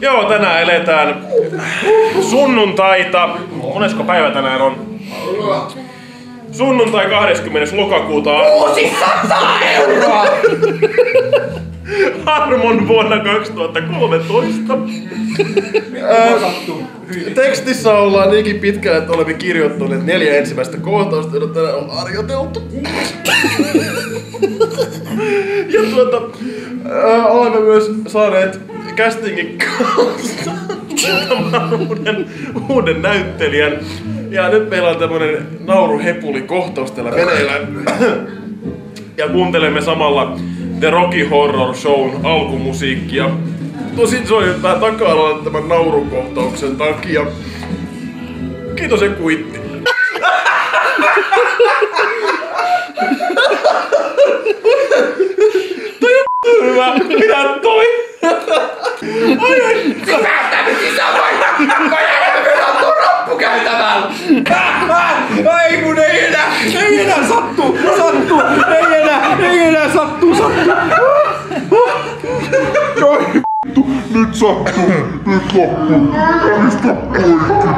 Joo, tänään eletään sunnuntaita. Monesko päivä tänään on? Sunnuntai 20. lokakuuta. 600 euroa! Harmon vuonna 2013. Tekstissä ollaan niinkin pitkälle, että olemme kirjoittaneet 4 ensimmäistä kohtausta, joita tänään on harjoiteltu. Ja olemme myös saaneet castingin kautta uuden näyttelijän. Ja nyt meillä on tämmönen nauruhepuli-kohtaus täällä meneillään. Ja kuuntelemme samalla The Rocky Horror Shown alkumusiikkia. Tosin se on nyt vähän taka-alalla tämän naurukohtauksen takia. Kiitos ja kuitti. Toi on hyvä. Pidä toi. Ai. Päästä nyt sisään vai! Kajana me sattuu rappukäytävällä! Ai mun ei enää sattuu! Ei enää sattuu! Nyt sattuu! Avista poikki!